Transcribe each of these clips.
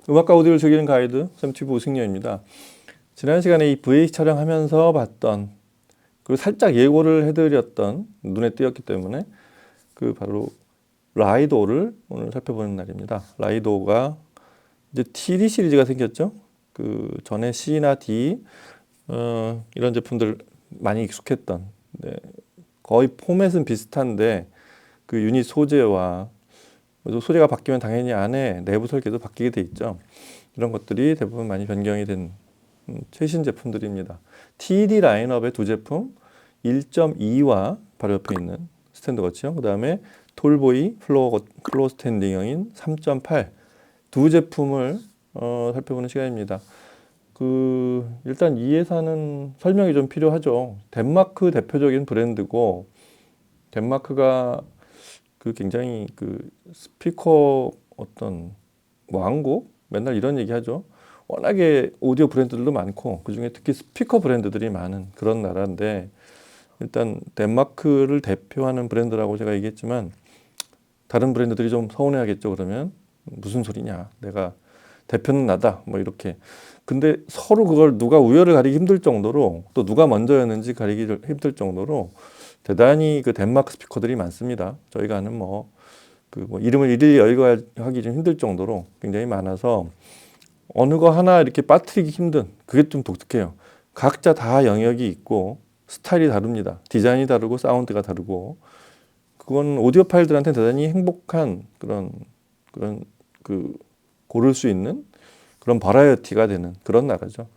음악과 오디오를 즐기는 가이드 샘튜브 우승렬입니다. 지난 시간에 이 VH 촬영하면서 봤던, 그리고 살짝 예고를 해드렸던, 눈에 띄었기 때문에 그 바로 라이도를 오늘 살펴보는 날입니다. 라이도가 이제 TD 시리즈가 생겼죠. 그 전에 C나 D 이런 제품들 많이 익숙했던, 네, 거의 포맷은 비슷한데 그 유닛 소재와 소재가 바뀌면 당연히 안에 내부 설계도 바뀌게 돼 있죠. 이런 것들이 대부분 많이 변경이 된 최신 제품들입니다. TD 라인업의 두 제품 1.2와 바로 옆에 있는 스탠드 거치형, 그 다음에 톨보이 플로어 스탠딩형인 3.8 두 제품을 살펴보는 시간입니다. 일단 이 회사는 설명이 좀 필요하죠. 덴마크 대표적인 브랜드고, 덴마크가 굉장히 스피커 어떤 왕국, 맨날 이런 얘기 하죠. 워낙에 오디오 브랜드들도 많고 그중에 특히 스피커 브랜드들이 많은 그런 나라인데, 일단 덴마크를 대표하는 브랜드라고 제가 얘기했지만 다른 브랜드들이 좀 서운해하겠죠. 그러면 무슨 소리냐, 내가 대표는 나다, 뭐 이렇게. 근데 서로 그걸 누가 우열을 가리기 힘들 정도로, 또 누가 먼저였는지 가리기 힘들 정도로 대단히 덴마크 스피커들이 많습니다. 저희가 아는 이름을 일일이 열거하기 좀 힘들 정도로 굉장히 많아서 어느 거 하나 이렇게 빠뜨리기 힘든, 그게 좀 독특해요. 각자 다 영역이 있고 스타일이 다릅니다. 디자인이 다르고 사운드가 다르고, 그건 오디오 파일들한테 대단히 행복한 그런 고를 수 있는 그런 버라이어티가 되는 그런 나라죠.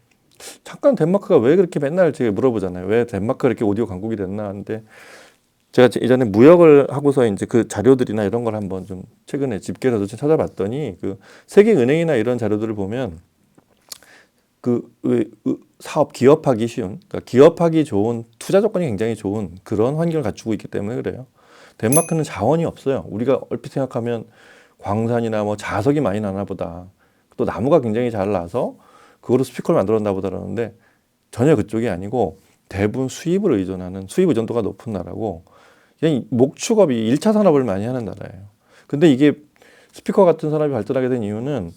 잠깐 덴마크가 왜 그렇게 맨날 제가 물어보잖아요. 왜 덴마크가 이렇게 오디오 강국이 됐나 하는데, 제가 예전에 무역을 하고서 이제 그 자료들이나 이런 걸 한번 좀 최근에 집계서도 좀 찾아봤더니, 세계은행이나 이런 자료들을 보면 사업 기업하기 쉬운, 그러니까 기업하기 좋은 투자 조건이 굉장히 좋은 그런 환경을 갖추고 있기 때문에 그래요. 덴마크는 자원이 없어요. 우리가 얼핏 생각하면 광산이나 자석이 많이 나나 보다, 또 나무가 굉장히 잘 나서 그거로 스피커를 만들었나 보다 그러는데, 전혀 그쪽이 아니고 대부분 수입을 의존하는, 수입 의존도가 높은 나라고, 그냥 목축업이 1차 산업을 많이 하는 나라예요. 근데 이게 스피커 같은 산업이 발전하게 된 이유는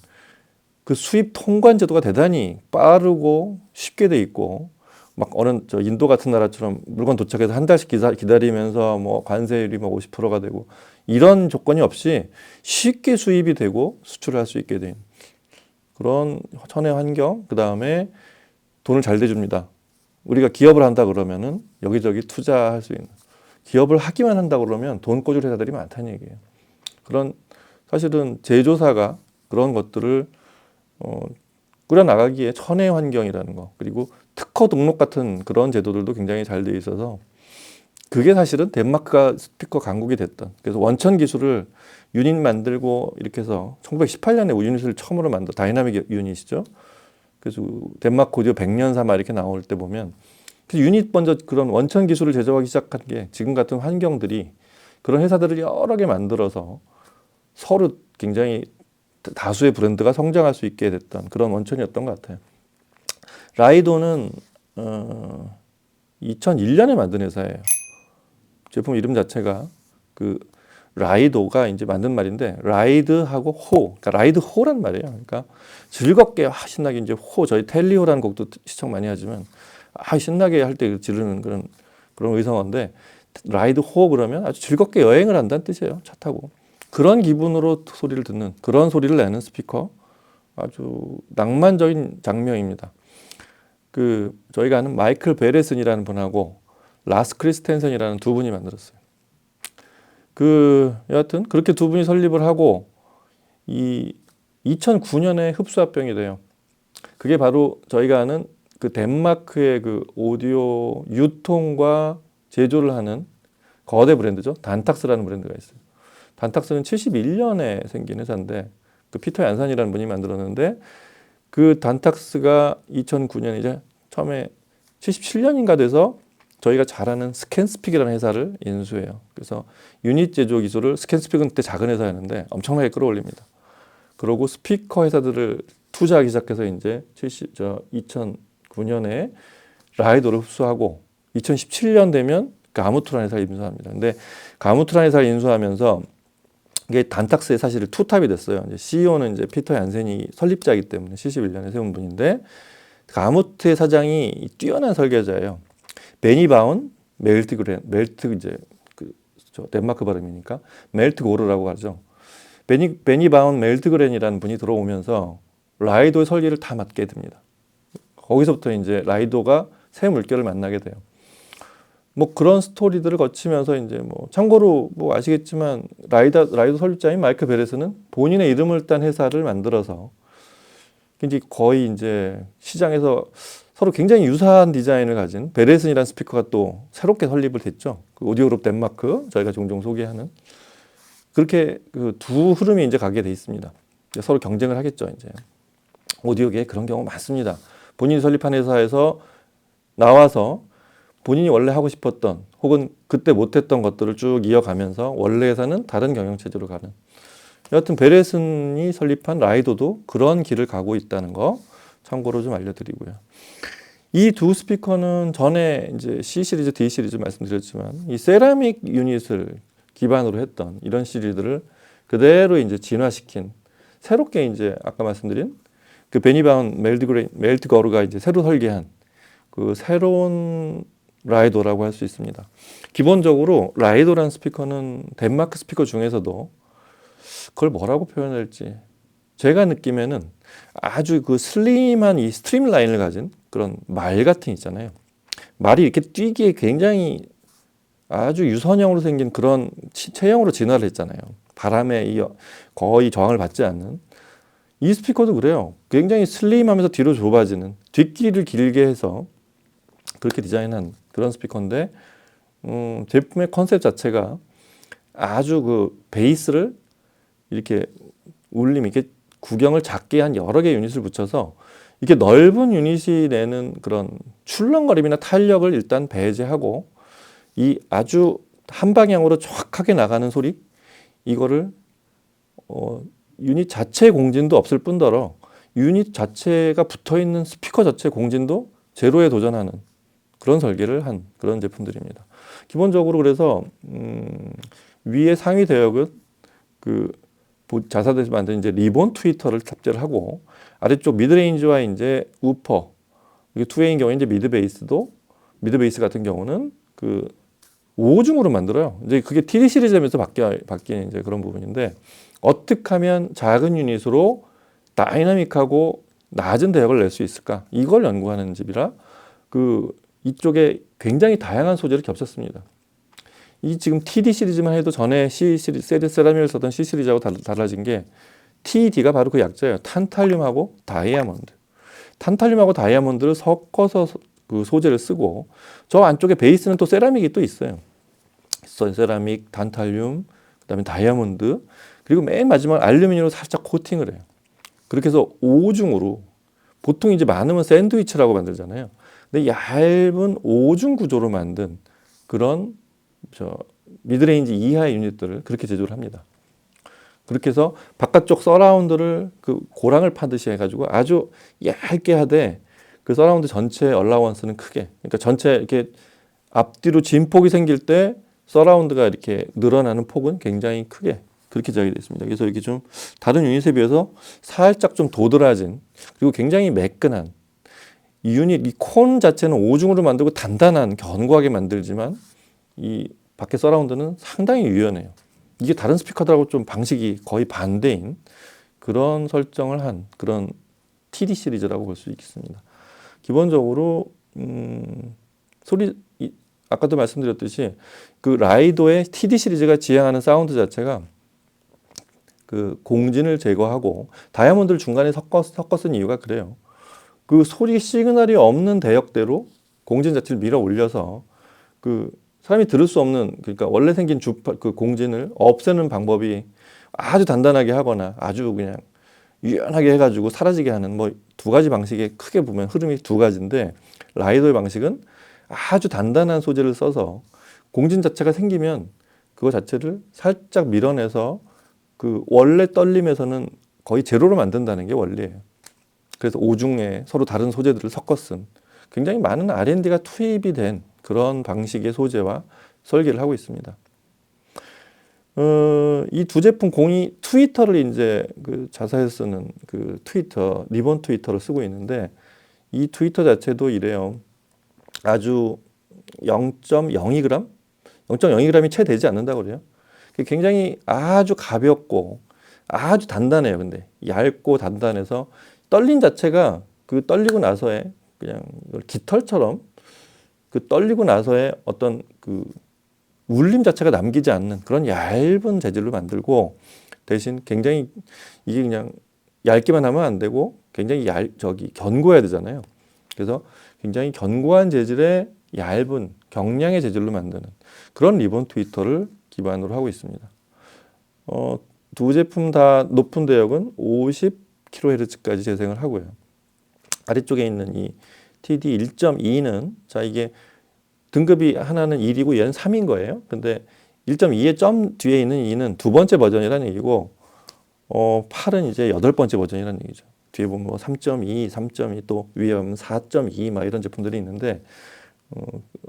그 수입 통관 제도가 대단히 빠르고 쉽게 돼 있고, 막 어느 인도 같은 나라처럼 물건 도착해서 한 달씩 기다리면서 관세율이 50%가 되고, 이런 조건이 없이 쉽게 수입이 되고 수출을 할 수 있게 된 그런 천혜 환경. 그 다음에 돈을 잘 대줍니다. 우리가 기업을 한다 그러면은 여기저기 투자할 수 있는, 기업을 하기만 한다 그러면 돈 꿔줄 회사들이 많다는 얘기예요. 그런, 사실은 제조사가 그런 것들을 꾸려나가기에 천혜 환경이라는 거, 그리고 특허 등록 같은 그런 제도들도 굉장히 잘 돼 있어서, 그게 사실은 덴마크가 스피커 강국이 됐던, 그래서 원천 기술을 유닛 만들고 이렇게 해서 1918년에 유닛을 처음으로 만든 다이나믹 유닛이죠. 그래서 덴마크 오디오 100년 삼아 이렇게 나올 때 보면, 그 유닛 먼저 그런 원천 기술을 제조하기 시작한 게, 지금 같은 환경들이 그런 회사들을 여러 개 만들어서 서로 굉장히 다수의 브랜드가 성장할 수 있게 됐던 그런 원천이었던 것 같아요. 라이도는 2001년에 만든 회사예요. 제품 이름 자체가 라이도가 이제 만든 말인데, 라이드하고 그러니까 라이드 호란 말이에요. 그러니까 즐겁게 신나게, 이제 저희 텔리호라는 곡도 시청 많이 하지만 신나게 할 때 지르는 그런 의성어인데, 라이드 호 그러면 아주 즐겁게 여행을 한다는 뜻이에요. 차 타고 그런 기분으로 소리를 듣는, 그런 소리를 내는 스피커, 아주 낭만적인 장면입니다. 저희가 아는 마이클 베레슨이라는 분하고 라스 크리스텐센이라는 두 분이 만들었어요. 여하튼 그렇게 두 분이 설립을 하고 2009년에 흡수합병이 돼요. 그게 바로 저희가 아는 덴마크의 오디오 유통과 제조를 하는 거대 브랜드죠. 단탁스라는 브랜드가 있어요. 단탁스는 71년에 생긴 회사인데, 피터 얀산이라는 분이 만들었는데, 단탁스가 2009년 이제 처음에 77년인가 돼서 저희가 잘 아는 스캔스픽이라는 회사를 인수해요. 그래서 유닛 제조 기술을, 스캔스픽은 그때 작은 회사였는데 엄청나게 끌어올립니다. 그러고 스피커 회사들을 투자하기 시작해서 이제 2009년에 라이도를 흡수하고, 2017년 되면 가무트라는 회사를 인수합니다. 근데 가무트라는 회사를 인수하면서 이게 단탁스에 사실 투탑이 됐어요. 이제 CEO는 이제 피터 얀센이 설립자이기 때문에 71년에 세운 분인데 가모트의 사장이 뛰어난 설계자예요. 베니 바운 멜트 이제 덴마크 발음이니까 멜트고르라고 하죠. 베니 바운 멜트그렌이라는 분이 들어오면서 라이도의 설계를 다 맡게 됩니다. 거기서부터 이제 라이도가 새 물결을 만나게 돼요. 뭐 그런 스토리들을 거치면서 이제 뭐 참고로 뭐 아시겠지만 라이도 설립자인 마이클 베레스는 본인의 이름을 딴 회사를 만들어서 이제 거의 이제 시장에서 서로 굉장히 유사한 디자인을 가진 베레슨이라는 스피커가 또 새롭게 설립을 됐죠. 그 오디오그룹 덴마크 저희가 종종 소개하는 그렇게 그 두 흐름이 이제 가게 돼 있습니다. 서로 경쟁을 하겠죠. 이제 오디오계에 그런 경우 많습니다. 본인이 설립한 회사에서 나와서 본인이 원래 하고 싶었던 혹은 그때 못했던 것들을 쭉 이어가면서 원래 회사는 다른 경영체제로 가는. 여하튼 베레슨이 설립한 라이도도 그런 길을 가고 있다는 거 참고로 좀 알려드리고요. 이 두 스피커는 전에 이제 C 시리즈, D 시리즈 말씀드렸지만 이 세라믹 유닛을 기반으로 했던 이런 시리즈를 그대로 이제 진화시킨 새롭게 이제 아까 말씀드린 그 베니바운 멜트거르가 이제 새로 설계한 그 새로운 라이도라고 할 수 있습니다. 기본적으로 라이도라는 스피커는 덴마크 스피커 중에서도 그걸 뭐라고 표현할지 제가 느낌에는 아주 그 슬림한 이 스트림 라인을 가진 그런 말 같은 있잖아요. 말이 이렇게 뛰기에 굉장히 아주 유선형으로 생긴 그런 체형으로 진화를 했잖아요. 바람에 거의 저항을 받지 않는 이 스피커도 그래요. 굉장히 슬림하면서 뒤로 좁아지는 뒷길을 길게 해서 그렇게 디자인한 그런 스피커인데 제품의 컨셉 자체가 아주 그 베이스를 이렇게 이렇게 구경을 작게 한 여러 개의 유닛을 붙여서 이렇게 넓은 유닛이 내는 그런 출렁거림이나 탄력을 일단 배제하고 이 아주 한 방향으로 정확하게 나가는 소리 이거를 유닛 자체의 공진도 없을 뿐더러 유닛 자체가 붙어있는 스피커 자체의 공진도 제로에 도전하는 그런 설계를 한 그런 제품들입니다. 기본적으로 그래서 위에 상위 대역은 그 자사대에서 만든 이제 리본 트위터를 탑재를 하고 아래쪽 미드레인지와 이제 우퍼 이게 투웨이인 경우에 이제 미드 베이스 같은 경우는 그 5중으로 만들어요. 이제 그게 TD 시리즈면서 바뀌는 이제 그런 부분인데 어떻게 하면 작은 유닛으로 다이나믹하고 낮은 대역을 낼 수 있을까? 이걸 연구하는 집이라 그 이쪽에 굉장히 다양한 소재를 겹쳤습니다. 이 지금 TD 시리즈만 해도 전에 C 시리즈 세라믹을 썼던 C 시리즈하고 달라진 게 TD가 바로 그 약자예요. 탄탈륨하고 다이아몬드. 탄탈륨하고 다이아몬드를 섞어서 그 소재를 쓰고 저 안쪽에 베이스는 또 세라믹이 또 있어요. 세라믹, 탄탈륨, 그다음에 다이아몬드 그리고 맨 마지막 알루미늄으로 살짝 코팅을 해요. 그렇게 해서 5중으로 보통 이제 많으면 샌드위치라고 만들잖아요. 근데 얇은 5중 구조로 만든 그런 미드레인지 이하의 유닛들을 그렇게 제조를 합니다. 그렇게 해서 바깥쪽 서라운드를 그 고랑을 파듯이 해가지고 아주 얇게 하되 그 서라운드 전체 얼라원스는 크게 그러니까 전체 이렇게 앞뒤로 진폭이 생길 때 서라운드가 이렇게 늘어나는 폭은 굉장히 크게 그렇게 제작이 됐습니다. 그래서 이게 좀 다른 유닛에 비해서 살짝 좀 도드라진 그리고 굉장히 매끈한 이 유닛 이 콘 자체는 5중으로 만들고 단단한 견고하게 만들지만 이 밖에 서라운드는 상당히 유연해요. 이게 다른 스피커들하고 좀 방식이 거의 반대인 그런 설정을 한 그런 TD 시리즈라고 볼 수 있겠습니다. 기본적으로 아까도 말씀드렸듯이 그 라이도의 TD 시리즈가 지향하는 사운드 자체가 그 공진을 제거하고 다이아몬드를 중간에 섞어 쓴 이유가 그래요. 그 소리 시그널이 없는 대역대로 공진 자체를 밀어 올려서 그 사람이 들을 수 없는 그러니까 원래 생긴 그 공진을 없애는 방법이 아주 단단하게 하거나 아주 그냥 유연하게 해가지고 사라지게 하는 뭐 두 가지 방식에 크게 보면 흐름이 두 가지인데 라이도의 방식은 아주 단단한 소재를 써서 공진 자체가 생기면 그거 자체를 살짝 밀어내서 그 원래 떨림에서는 거의 제로로 만든다는 게 원리예요. 그래서 5중에 서로 다른 소재들을 섞어 쓴 굉장히 많은 R&D가 투입이 된 그런 방식의 소재와 설계를 하고 있습니다. 이 두 제품 공이 트위터를 이제 그 자사에서 쓰는 그 트위터, 리본 트위터를 쓰고 있는데 이 트위터 자체도 이래요. 아주 0.02g? 0.02g이 채 되지 않는다고 그래요. 굉장히 아주 가볍고 아주 단단해요. 근데 얇고 단단해서 떨림 자체가 그 떨리고 나서의 그냥 깃털처럼 그 떨리고 나서의 어떤 그 울림 자체가 남기지 않는 그런 얇은 재질로 만들고 대신 굉장히 이게 그냥 얇기만 하면 안 되고 굉장히 견고해야 되잖아요. 그래서 굉장히 견고한 재질의 얇은 경량의 재질로 만드는 그런 리본 트위터를 기반으로 하고 있습니다. 두 제품 다 높은 대역은 50kHz까지 재생을 하고요. 아래쪽에 있는 이 TD 1.2는 자 이게 등급이 하나는 1이고 얘는 3인 거예요. 근데 1.2의 점 뒤에 있는 2는 두 번째 버전이라는 얘기고 8은 이제 여덟 번째 버전이라는 얘기죠. 뒤에 보면 뭐 3.2, 3.2 또 위에 보면 4.2 막 이런 제품들이 있는데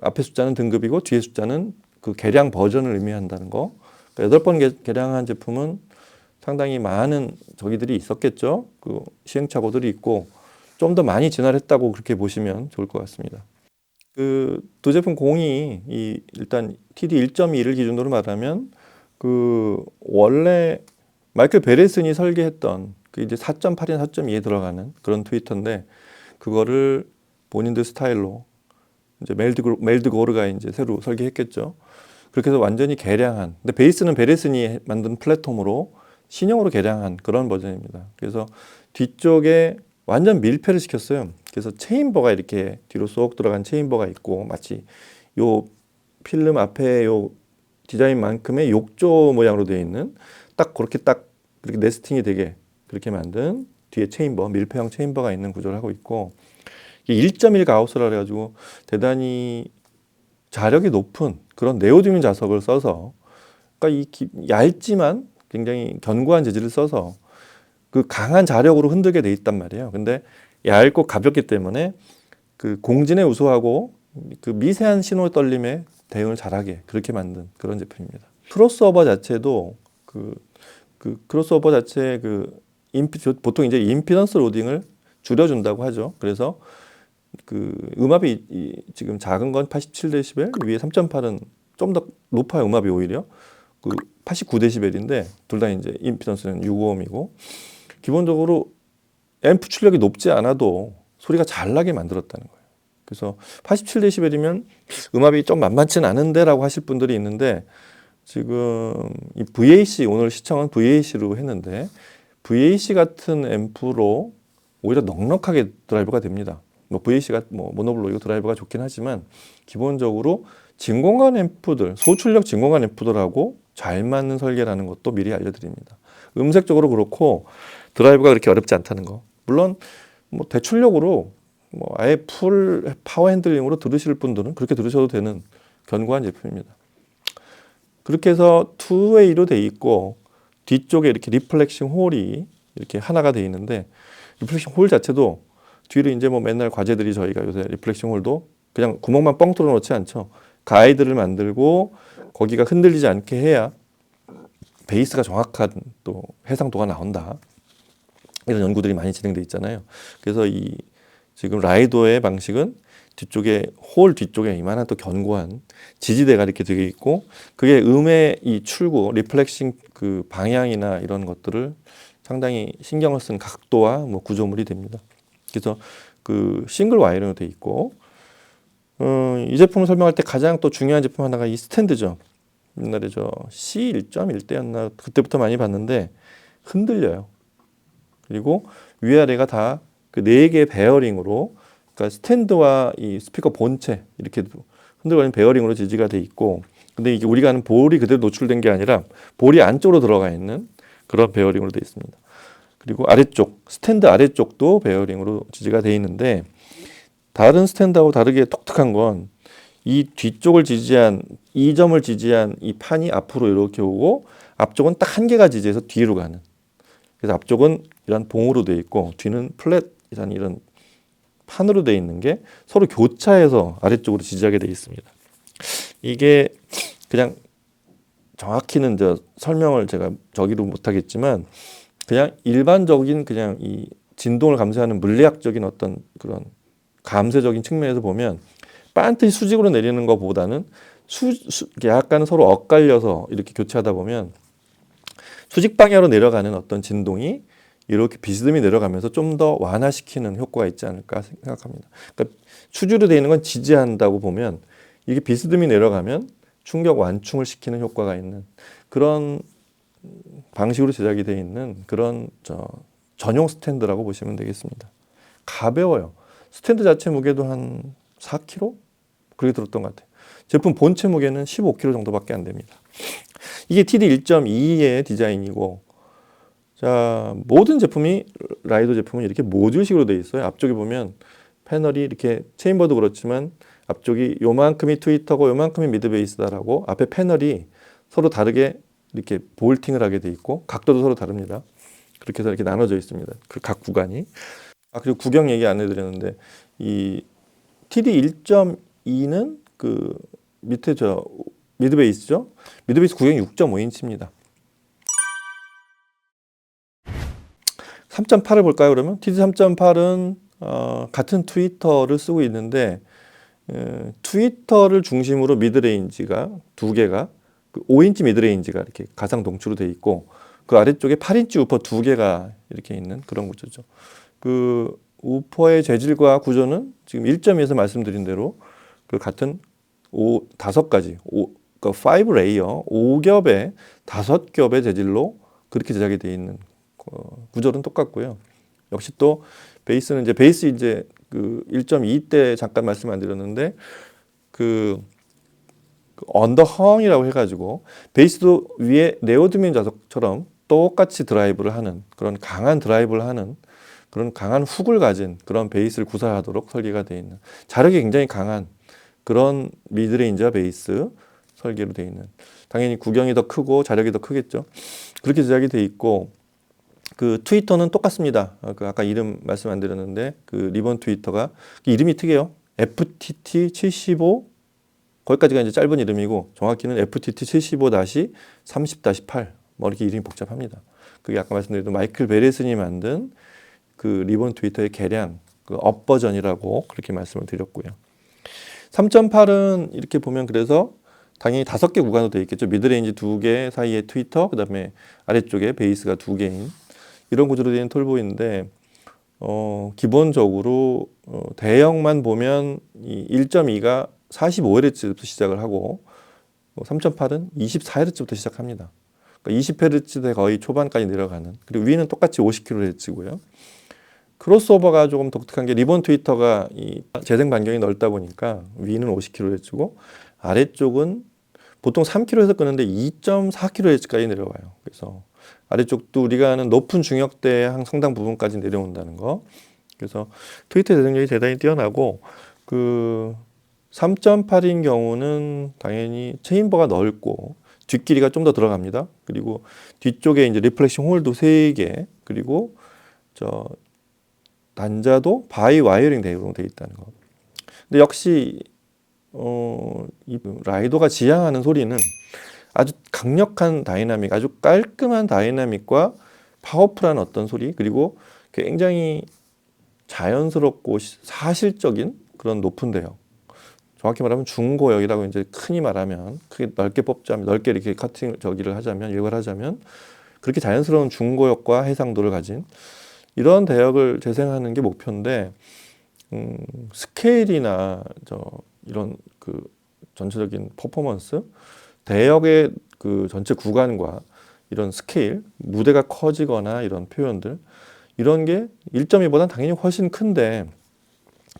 앞에 숫자는 등급이고 뒤에 숫자는 그 개량 버전을 의미한다는 거. 그러니까 8번 개량한 제품은 상당히 많은 저기들이 있었겠죠. 그 시행착오들이 있고 좀 더 많이 진화했다고 그렇게 보시면 좋을 것 같습니다. 그 두 제품 공이 일단 TD 1.2를 기준으로 말하면 그 원래 마이클 베레슨이 설계했던 그 이제 4.8이나 4.2에 들어가는 그런 트위터인데 그거를 본인들 스타일로 이제 멜드 고르가 이제 새로 설계했겠죠. 그렇게 해서 완전히 개량한. 근데 베이스는 베레슨이 만든 플랫폼으로 신형으로 개량한 그런 버전입니다. 그래서 뒤쪽에 완전 밀폐를 시켰어요. 그래서 체인버가 이렇게 뒤로 쏙 들어간 체인버가 있고 마치 요 필름 앞에 요 디자인만큼의 욕조 모양으로 되어 있는 딱 그렇게 네스팅이 되게 그렇게 만든 뒤에 체인버, 밀폐형 체인버가 있는 구조를 하고 있고 1.1 가우스라 그래가지고 대단히 자력이 높은 그런 네오디뮴 자석을 써서 그러니까 얇지만 굉장히 견고한 재질을 써서 그 강한 자력으로 흔들게 돼 있단 말이에요. 근데 얇고 가볍기 때문에 그 공진에 우수하고 그 미세한 신호 떨림에 대응을 잘하게 그렇게 만든 그런 제품입니다. 크로스오버 자체도 그 크로스오버 자체 보통 이제 임피던스 로딩을 줄여준다고 하죠. 그래서 그 음압이 지금 작은 건 87dB, 위에 3.8은 좀 더 높아요. 음압이 오히려 그 89dB인데 둘 다 이제 임피던스는 6ohm이고 기본적으로 앰프 출력이 높지 않아도 소리가 잘 나게 만들었다는 거예요. 그래서 87dB이면 음압이 좀 만만치는 않은데라고 하실 분들이 있는데 지금 이 VAC 오늘 시청은 VAC로 했는데 VAC 같은 앰프로 오히려 넉넉하게 드라이브가 됩니다. 뭐 VAC가 뭐 모노블록이고 드라이브가 좋긴 하지만 기본적으로 진공관 앰프들, 소출력 진공관 앰프들하고 잘 맞는 설계라는 것도 미리 알려드립니다. 음색적으로 그렇고 드라이브가 그렇게 어렵지 않다는 거. 물론 뭐 대출력으로 뭐 아예 풀 파워 핸들링으로 들으실 분들은 그렇게 들으셔도 되는 견고한 제품입니다. 그렇게 해서 투웨이로 돼 있고 뒤쪽에 이렇게 리플렉싱 홀이 이렇게 하나가 돼 있는데 리플렉싱 홀 자체도 뒤로 이제 뭐 맨날 과제들이 저희가 요새 리플렉싱 홀도 그냥 구멍만 뻥 뚫어 놓지 않죠. 가이드를 만들고 거기가 흔들리지 않게 해야 베이스가 정확한 또 해상도가 나온다. 이런 연구들이 많이 진행돼 있잖아요. 그래서 지금 라이도의 방식은 홀 뒤쪽에 이만한 또 견고한 지지대가 이렇게 되어 있고 그게 음의 이 출구, 리플렉싱 그 방향이나 이런 것들을 상당히 신경을 쓴 각도와 뭐 구조물이 됩니다. 그래서 그 싱글 와이어로 되어 있고 이 제품을 설명할 때 가장 또 중요한 제품 하나가 이 스탠드죠. 옛날에 저 C1.1대였나 그때부터 많이 봤는데 흔들려요. 그리고 위아래가 다 그 4개의 베어링으로 그러니까 스탠드와 이 스피커 본체 이렇게 흔들거리는 베어링으로 지지가 돼 있고 근데 이게 우리가 아는 볼이 그대로 노출된 게 아니라 볼이 안쪽으로 들어가 있는 그런 베어링으로 돼 있습니다. 그리고 아래쪽 스탠드 아래쪽도 베어링으로 지지가 돼 있는데 다른 스탠드하고 다르게 독특한 건 이 뒤쪽을 지지한 이 점을 지지한 이 판이 앞으로 이렇게 오고 앞쪽은 딱 한 개가 지지해서 뒤로 가는. 그래서 앞쪽은 이런 봉으로 되어 있고 뒤는 플랫이란 이런 판으로 되어 있는 게 서로 교차해서 아래쪽으로 지지하게 되어 있습니다. 이게 그냥 정확히는 설명을 제가 저기로 못하겠지만 그냥 일반적인 그냥 이 진동을 감지하는 물리학적인 어떤 그런 감쇄적인 측면에서 보면 반드시 수직으로 내리는 것보다는 약간 서로 엇갈려서 이렇게 교체하다 보면 수직 방향으로 내려가는 어떤 진동이 이렇게 비스듬히 내려가면서 좀 더 완화시키는 효과가 있지 않을까 생각합니다. 그러니까 수직으로 되어 있는 건 지지한다고 보면 이게 비스듬히 내려가면 충격 완충을 시키는 효과가 있는 그런 방식으로 제작이 되어 있는 그런 전용 스탠드라고 보시면 되겠습니다. 가벼워요. 스탠드 자체 무게도 한 4kg? 그렇게 들었던 것 같아요. 제품 본체 무게는 15kg 정도밖에 안 됩니다. 이게 TD 1.2의 디자인이고, 자, 모든 제품이, 라이도 제품은 이렇게 모듈식으로 되어 있어요. 앞쪽에 보면 패널이 이렇게 체인버도 그렇지만 앞쪽이 요만큼이 트위터고 요만큼이 미드베이스다라고 앞에 패널이 서로 다르게 이렇게 볼팅을 하게 돼 있고 각도도 서로 다릅니다. 그렇게 해서 이렇게 나눠져 있습니다. 그 각 구간이. 그리고 구경 얘기 안 해드렸는데 이 TD 1.2는 그 밑에 미드베이스죠. 미드베이스 구경이 6.5인치입니다. 3.8을 볼까요? 그러면 TD 3.8은 같은 트위터를 쓰고 있는데 트위터를 중심으로 미드레인지가 두 개가 5인치 미드레인지가 이렇게 가상 동추로 되어 있고 그 아래쪽에 8인치 우퍼 두 개가 이렇게 있는 그런 구조죠. 그 우퍼의 재질과 구조는 지금 1.2에서 말씀드린 대로 그 같은 5가지, 그러니까 5레이어, 5겹의 5겹의 재질로 그렇게 제작이 되어 있는 구조는 똑같고요. 역시 또 베이스는 이제 그 1.2 때 잠깐 말씀 안 드렸는데 그 언더헝이라고 해가지고 베이스도 위에 네오드민 자석처럼 똑같이 드라이브를 하는 그런 강한 드라이브를 하는 그런 강한 훅을 가진 그런 베이스를 구사하도록 설계가 되어 있는 자력이 굉장히 강한 그런 미드레인지와 베이스 설계로 되어 있는 당연히 구경이 더 크고 자력이 더 크겠죠. 그렇게 제작이 되어 있고 그 트위터는 똑같습니다. 그 아까 이름 말씀 안 드렸는데 그 리본 트위터가 이름이 특이해요. FTT75 거기까지가 이제 짧은 이름이고 정확히는 FTT75-30-8 뭐 이렇게 이름이 복잡합니다. 그게 아까 말씀드린 마이클 베레슨이 만든 그 리본 트위터의 개량 그 업 버전이라고 그렇게 말씀을 드렸고요. 3.8은 이렇게 보면 그래서 당연히 5개 구간으로 되어 있겠죠. 미드레인지 2개 사이에 트위터, 그다음에 아래쪽에 베이스가 2개인 이런 구조로 되어 있는 톨보이인데 기본적으로 대형만 보면 이 1.2가 45Hz부터 시작을 하고 3.8은 24Hz부터 시작합니다. 그러니까 20Hz대 거의 초반까지 내려가는 그리고 위는 똑같이 50kHz고요. 크로스오버가 조금 독특한 게 리본 트위터가 이 재생 반경이 넓다 보니까 위는 50kHz고 아래쪽은 보통 3kHz에서 끄는데 2.4kHz까지 내려와요. 그래서 아래쪽도 우리가 아는 높은 중역대 상당 부분까지 내려온다는 거. 그래서 트위터 재생력이 대단히 뛰어나고 그 3.8인 경우는 당연히 체인버가 넓고 뒷길이가 좀 더 들어갑니다. 그리고 뒤쪽에 이제 리플렉션 홀도 3개 그리고 단자도 바이 와이어링 되어 있다는 거. 근데 역시 이 라이도가 지향하는 소리는 아주 강력한 다이나믹, 아주 깔끔한 다이나믹과 파워풀한 어떤 소리 그리고 굉장히 자연스럽고 사실적인 그런 높은 대역. 정확히 말하면 중고역이라고 이제 흔히 말하면 크게 넓게 뽑자면 넓게 이렇게 일괄 하자면 그렇게 자연스러운 중고역과 해상도를 가진 이런 대역을 재생하는 게 목표인데 스케일이나 이런 그 전체적인 퍼포먼스 대역의 그 전체 구간과 이런 스케일 무대가 커지거나 이런 표현들 이런 게 1.2보다는 당연히 훨씬 큰데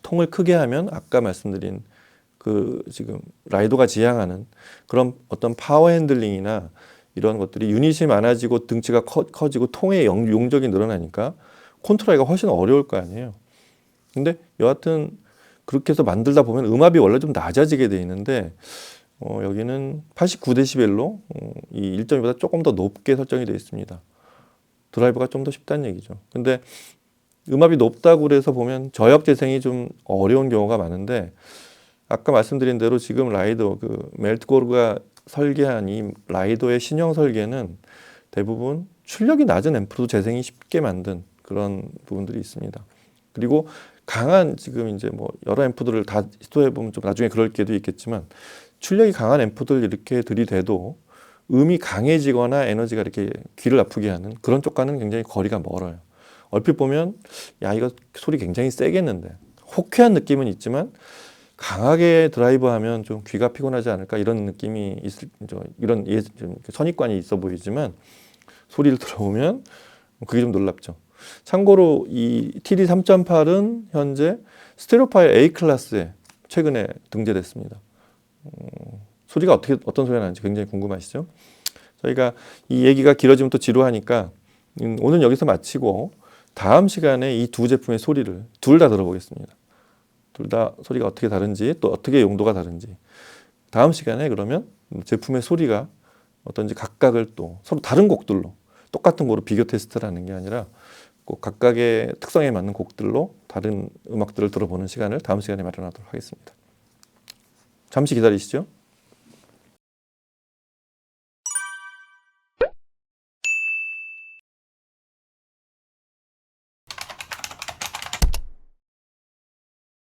통을 크게 하면 아까 말씀드린 그 지금 라이도가 지향하는 그런 어떤 파워 핸들링이나 이런 것들이 유닛이 많아지고 등치가 커지고 통의 용적이 늘어나니까 컨트롤하기가 훨씬 어려울 거 아니에요. 근데 여하튼 그렇게 해서 만들다 보면 음압이 원래 좀 낮아지게 돼 있는데 여기는 89dB로 이 1.2보다 조금 더 높게 설정이 되어 있습니다. 드라이브가 좀 더 쉽다는 얘기죠. 근데 음압이 높다고 그래서 보면 저역 재생이 좀 어려운 경우가 많은데 아까 말씀드린 대로 지금 라이더 그 멜트고르가 설계한 이 라이더의 신형 설계는 대부분 출력이 낮은 앰프도 재생이 쉽게 만든 그런 부분들이 있습니다. 그리고 강한 지금 이제 뭐 여러 앰프들을 다 시도해 보면 좀 나중에 그럴 게도 있겠지만 출력이 강한 앰프들 이렇게 들이대도 음이 강해지거나 에너지가 이렇게 귀를 아프게 하는 그런 쪽과는 굉장히 거리가 멀어요. 얼핏 보면 야 이거 소리 굉장히 세겠는데 호쾌한 느낌은 있지만 강하게 드라이브하면 좀 귀가 피곤하지 않을까 이런 느낌이 있을 이런 좀 선입관이 있어 보이지만 소리를 들어보면 그게 좀 놀랍죠. 참고로 이 TD 3.8은 현재 스테레오 파일 A 클래스에 최근에 등재됐습니다. 소리가 어떤 소리가 나는지 굉장히 궁금하시죠? 저희가 이 얘기가 길어지면 또 지루하니까 오늘 여기서 마치고 다음 시간에 이 두 제품의 소리를 둘 다 들어보겠습니다. 둘 다 소리가 어떻게 다른지 또 어떻게 용도가 다른지 다음 시간에 그러면 제품의 소리가 어떤지 각각을 또 서로 다른 곡들로 똑같은 거로 비교 테스트라는 게 아니라 꼭 각각의 특성에 맞는 곡들로 다른 음악들을 들어보는 시간을 다음 시간에 마련하도록 하겠습니다. 잠시 기다리시죠.